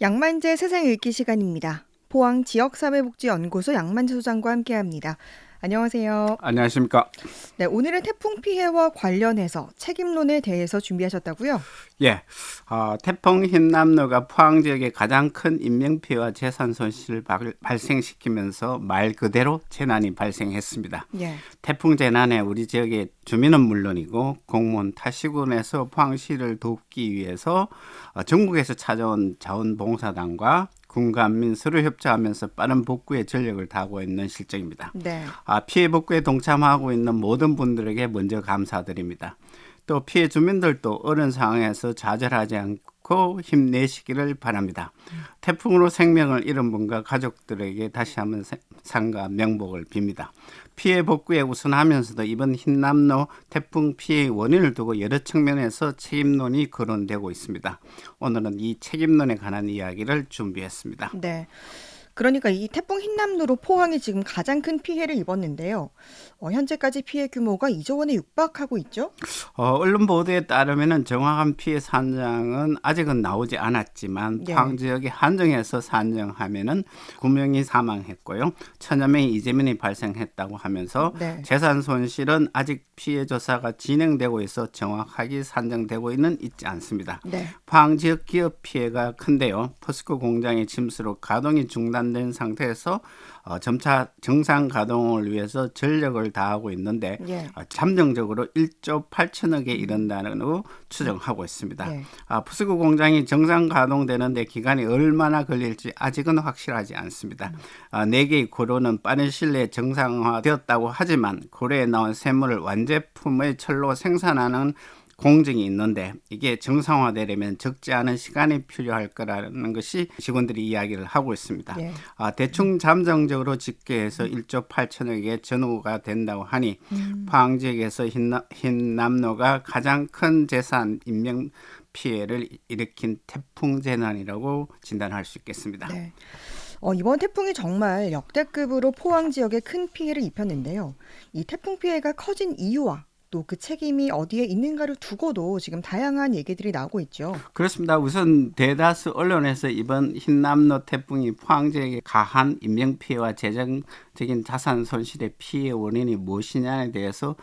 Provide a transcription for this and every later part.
양만재 세상 읽기 시간입니다. 포항 지역사회복지연구소 양만재 소장과 함께합니다. 안녕하세요. 안녕하십니까? 네, 오늘은 태풍 피해와 관련해서 책임론에 대해서 준비하셨다고요? 예, 태풍 흰남노가 포항 지역에 가장 큰 인명피해와 재산 손실을 발생시키면서 말 그대로 재난이 발생했습니다. 예. 태풍 재난에 우리 지역의 주민은 물론이고 공무원 타시군에서 포항시를 돕기 위해서 전국에서 찾아온 자원봉사단과 군간민 서로 협조하면서 빠른 복구에 전력을 다하고 있는 실정입니다. 네. 피해 복구에 동참하고 있는 모든 분들에게 먼저 감사드립니다. 또 피해 주민들도 어려운 상황에서 좌절하지 않고 힘내시기를 바랍니다. 태풍으로 생명을 잃은 분과 가족들에게 다시 한번 상가 명복을 빕니다. 피해 복구에 우선하면서도 이번 흰남노 태풍 피해의 원인을 두고 여러 측면에서 책임론이 거론되고 있습니다. 오늘은 이 책임론에 관한 이야기를 준비했습니다. 네. 그러니까 이 태풍 흰남노로 포항이 지금 가장 큰 피해를 입었는데요. 현재까지 피해 규모가 2조 원에 육박하고 있죠? 언론 보도에 따르면 정확한 피해 산정은 아직은 나오지 않았지만 네. 포항 지역이 한정해서 산정하면은 9명이 사망했고요. 1,000여 명의 이재민이 발생했다고 하면서 네. 재산 손실은 아직 피해 조사가 진행되고 있어 정확하게 산정되고 있지 않습니다. 네. 포항 지역 기업 피해가 큰데요. 포스코 공장의 침수로 가동이 중단된 상태에서 점차 정상 가동을 위해서 전력을 다하고 있는데 예. 잠정적으로 1조 8천억에 이른다고 추정하고 있습니다. 네. 포스코 공장이 정상 가동되는데 기간이 얼마나 걸릴지 아직은 확실하지 않습니다. 4개의 고로는 빠른 시일 내에 정상화되었다고 하지만 고로에 나온 샘물을 완제품의 철로 생산하는 공정이 있는데 이게 정상화되려면 적지 않은 시간이 필요할 거라는 것이 직원들이 이야기를 하고 있습니다. 예. 대충 잠정적으로 집계해서 1조 8천억에 전후가 된다고 하니 포항 지역에서 흰남노가 가장 큰 재산 인명 피해를 일으킨 태풍 재난이라고 진단할 수 있겠습니다. 네. 이번 태풍이 정말 역대급으로 포항 지역에 큰 피해를 입혔는데요. 이 태풍 피해가 커진 이유와 또 그 책임이 어디에 있는가를 두고도 지금 다양한 얘기들이 나오고 있죠. 그렇습니다. 우선 대다수 언론에서 이번 흰남노 태풍이 포항 지역의 가한 인명피해와 재정적인 자산 손실의 피해 원인이 무엇이냐에 대해서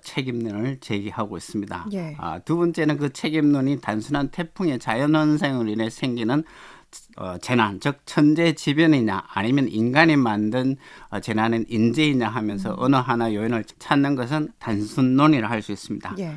책임론을 제기하고 있습니다. 예. 두 번째는 그 책임론이 단순한 태풍의 자연현상으로 인해 생기는 재난, 즉 천재지변이냐 아니면 인간이 만든 재난은 인재이냐 하면서 어느 하나 요인을 찾는 것은 단순론이라 할 수 있습니다. 예.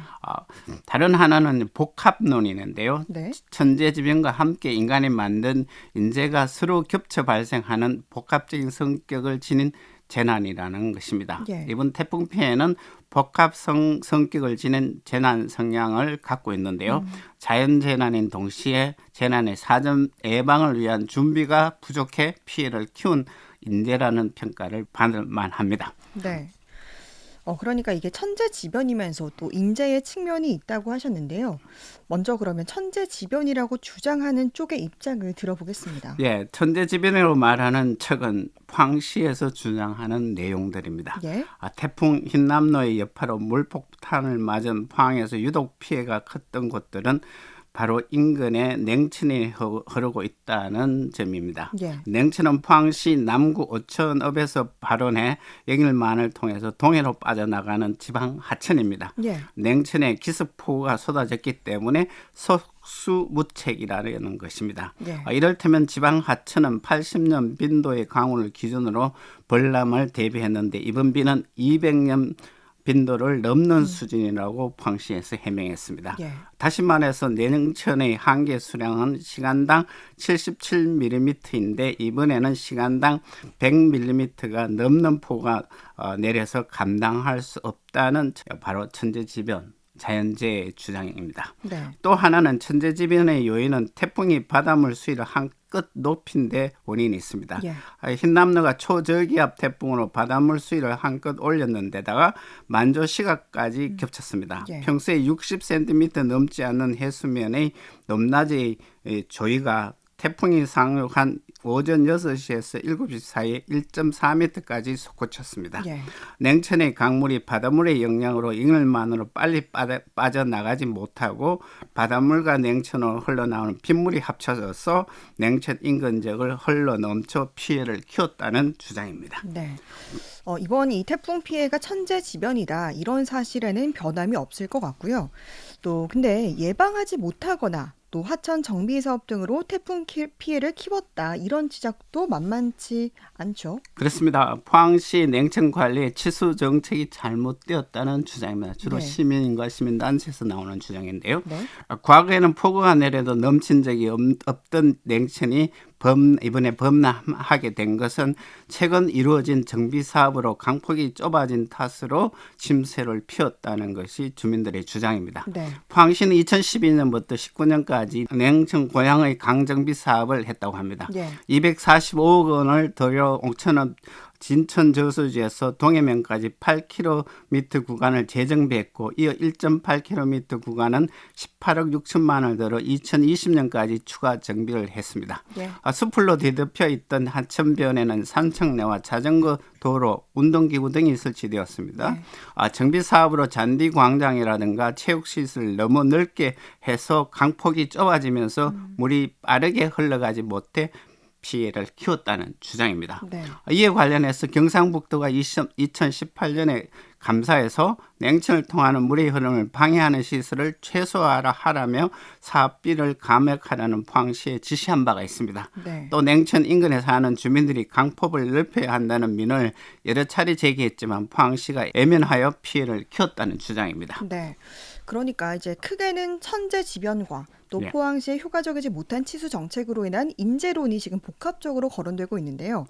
다른 하나는 복합론이는데요. 네. 천재지변과 함께 인간이 만든 인재가 서로 겹쳐 발생하는 복합적인 성격을 지닌 재난이라는 것입니다. 예. 이번 태풍 피해는 복합성 성격을 지닌 재난 성향을 갖고 있는데요. 자연재난인 동시에 재난의 사전 예방을 위한 준비가 부족해 피해를 키운 인재라는 평가를 받을 만합니다. 네. 그러니까 이게 천재지변이면서 또 인재의 측면이 있다고 하셨는데요. 먼저 그러면 천재지변이라고 주장하는 쪽의 입장을 들어보겠습니다. 예, 천재지변으로 말하는 척은 포항시에서 주장하는 내용들입니다. 예. 태풍 흰남노의 여파로 물폭탄을 맞은 포항에서 유독 피해가 컸던 곳들은 바로 인근에 냉천이 흐르고 있다는 점입니다. 예. 냉천은 포항시 남구 오천읍에서 발원해 영일만을 통해서 동해로 빠져나가는 지방 하천입니다. 예. 냉천에 기습폭우가 쏟아졌기 때문에 속수무책이라는 것입니다. 예. 이를테면 지방 하천은 80년 빈도의 강우를 기준으로 벌람을 대비했는데 이번 비는 200년 빈도를 넘는 수준이라고 포항시에서 해명했습니다. 예. 다시 말해서 냉천의 한계 수량은 시간당 77mm인데 이번에는 시간당 100mm가 넘는 폭우가 내려서 감당할 수 없다는 바로 천재지변, 자연재해의 주장입니다. 네. 또 하나는 천재지변의 요인은 태풍이 바닷물 수위를 한껏 높인 데 원인이 있습니다. 예. 흰남노가 초저기압 태풍으로 바닷물 수위를 한껏 올렸는데다가 만조 시각까지 겹쳤습니다. 예. 평소에 60cm 넘지 않는 해수면의 높낮이의 조이가 태풍이 상륙한 오전 6시에서 7시 사이에 1.4m까지 솟구쳤습니다. 예. 냉천의 강물이 바닷물의 영향으로 이늘만으로 빨리 빠져나가지 못하고 바닷물과 냉천으로 흘러나오는 빗물이 합쳐져서 냉천 인근 지역을 흘러넘쳐 피해를 키웠다는 주장입니다. 네. 이번 이 태풍 피해가 천재지변이다. 이런 사실에는 변함이 없을 것 같고요. 또 근데 예방하지 못하거나 또 하천 정비 사업 등으로 태풍 피해를 키웠다. 이런 지적도 만만치 않죠. 그렇습니다. 포항시 냉천 관리의 치수 정책이 잘못되었다는 주장입니다. 주로 네. 시민과 시민단체에서 나오는 주장인데요. 네. 과거에는 폭우가 내려도 넘친 적이 없던 냉천이 이번에 범람하게 된 것은 최근 이루어진 정비 사업으로 강폭이 좁아진 탓으로 침체를 피웠다는 것이 주민들의 주장입니다. 네. 포항시는 2012년부터 19년까지 냉천 고양의 강정비 사업을 했다고 합니다. 예. 245억 원을 들여 옥천읍 진천 저수지에서 동해면까지 8km 구간을 재정비했고 이어 1.8km 구간은 18억 6천만 원을 들어 2020년까지 추가 정비를 했습니다. 예. 숲풀로 뒤덮여 있던 하천변에는 산책로와 자전거 도로, 운동기구 등이 설치되었습니다. 네. 정비 사업으로 잔디 광장이라든가 체육시설 너무 넓게 해서 강폭이 좁아지면서 물이 빠르게 흘러가지 못해 피해를 키웠다는 주장입니다. 네. 이에 관련해서 경상북도가 2018년에 감사해서 냉천을 통하는 물의 흐름을 방해하는 시설을 최소화하라며 사업비를 감액하라는 포항시에 지시한 바가 있습니다. 네. 또 냉천 인근에 사는 주민들이 강폭을 넓혀야 한다는 민원을 여러 차례 제기했지만 포항시가 애면하여 피해를 키웠다는 주장입니다. 네. 그러니까 이제 크게는 천재지변과 또 네. 포항시의 효과적이지 못한 치수 정책으로 인한 인재론이 지금 복합적으로 거론되고 있는데요.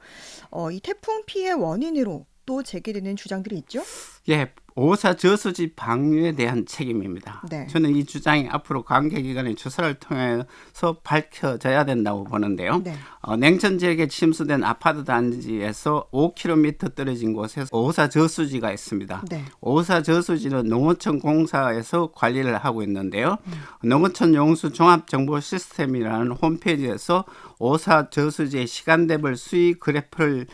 이 태풍 피해 원인으로 또 제기되는 주장들이 있죠? 예, 오사 저수지 방류에 대한 책임입니다. 네. 저는 이 주장이 앞으로 관계기관의 조사를 통해서 밝혀져야 된다고 보는데요. 네. 냉천 지역에 침수된 아파트 단지에서 5km 떨어진 곳에 오사 저수지가 있습니다. 네. 오사 저수지는 농어촌 공사에서 관리를 하고 있는데요. 농어촌 용수 종합 정보 시스템이라는 홈페이지에서 오사 저수지의 시간대별 수위 그래프를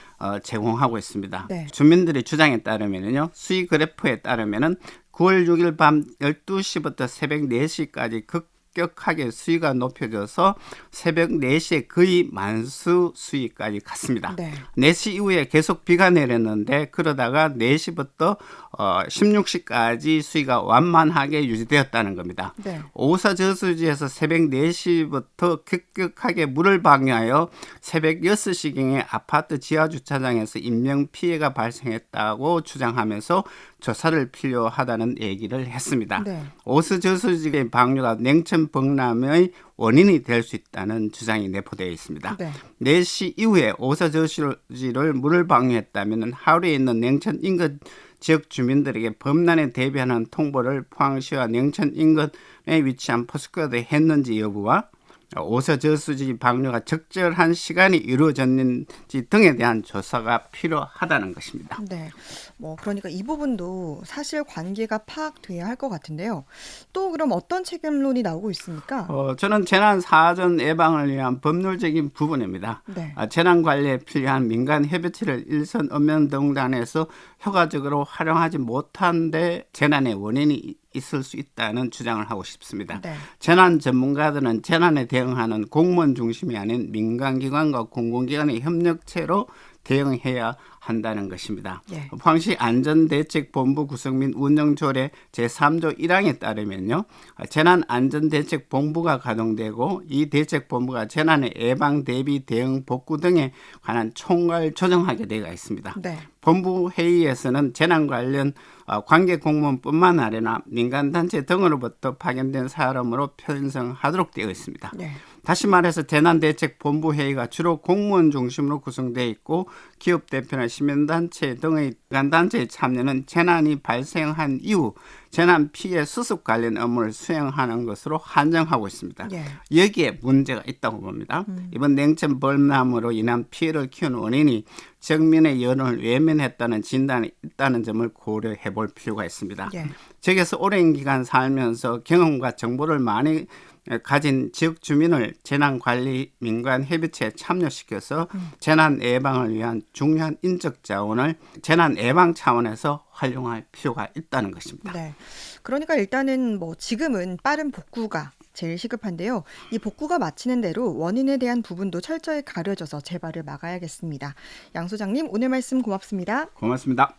제공하고 있습니다. 네. 주민들의 주장에 따르면요, 수위 그래프에 따르면은 9월 6일 밤 12시부터 새벽 4시까지 급격하게 수위가 높여져서 새벽 4시에 거의 만수 수위까지 갔습니다. 네. 4시 이후에 계속 비가 내렸는데 그러다가 4시부터 16시까지 수위가 완만하게 유지되었다는 겁니다. 네. 오사 저수지에서 새벽 4시부터 급격하게 물을 방류하여 새벽 6시경에 아파트 지하주차장에서 인명피해가 발생했다고 주장하면서 조사를 필요하다는 얘기를 했습니다. 네. 오사 저수지의 방류가 냉천 범람의 원인이 될 수 있다는 주장이 내포되어 있습니다. 네. 4시 이후에 오사 저수지를 물을 방류했다면 하루에 있는 냉천 인근 지역 주민들에게 범람에 대비하는 통보를 포항시와 냉천 인근에 위치한 포스코에 했는지 여부와 오사 저수지 방류가 적절한 시간이 이루어졌는지 등에 대한 조사가 필요하다는 것입니다. 네. 그러니까 이 부분도 사실 관계가 파악돼야 할 것 같은데요. 또 그럼 어떤 책임론이 나오고 있습니까? 저는 재난 사전 예방을 위한 법률적인 부분입니다. 네. 재난 관리에 필요한 민간 협의체를 일선 읍면동단에서 효과적으로 활용하지 못한데 재난의 원인이 있을 수 있다는 주장을 하고 싶습니다. 네. 재난 전문가들은 재난에 대응하는 공무원 중심이 아닌 민간기관과 공공기관의 협력체로 대응해야 한다는 것입니다. 예. 포항시 안전대책본부 구성 및 운영조례 제3조 1항에 따르면요, 재난안전대책본부가 가동되고 이 대책본부가 재난의 예방, 대비, 대응, 복구 등에 관한 총괄 조정하게 되어 있습니다. 네. 본부 회의에서는 재난 관련 관계 공무원뿐만 아니라 민간단체 등으로부터 파견된 사람으로 편성하도록 되어 있습니다. 네. 다시 말해서 재난대책본부 회의가 주로 공무원 중심으로 구성되어 있고 기업 대표나 시민단체 등의 민간단체의 참여는 재난이 발생한 이후 재난 피해 수습 관련 업무를 수행하는 것으로 한정하고 있습니다. 예. 여기에 문제가 있다고 봅니다. 이번 냉천 범람으로 인한 피해를 키운 원인이 정민의 연원을 외면했다는 진단이 있다는 점을 고려해 볼 필요가 있습니다. 예. 지역에서 오랜 기간 살면서 경험과 정보를 많이 가진 지역 주민을 재난관리 민간협의체에 참여시켜서 재난 예방을 위한 중요한 인적 자원을 재난 예방 차원에서 활용할 필요가 있다는 것입니다. 네. 그러니까 일단은 뭐 지금은 빠른 복구가 제일 시급한데요. 이 복구가 마치는 대로 원인에 대한 부분도 철저히 가려져서 재발을 막아야겠습니다. 양 소장님, 오늘 말씀 고맙습니다. 고맙습니다.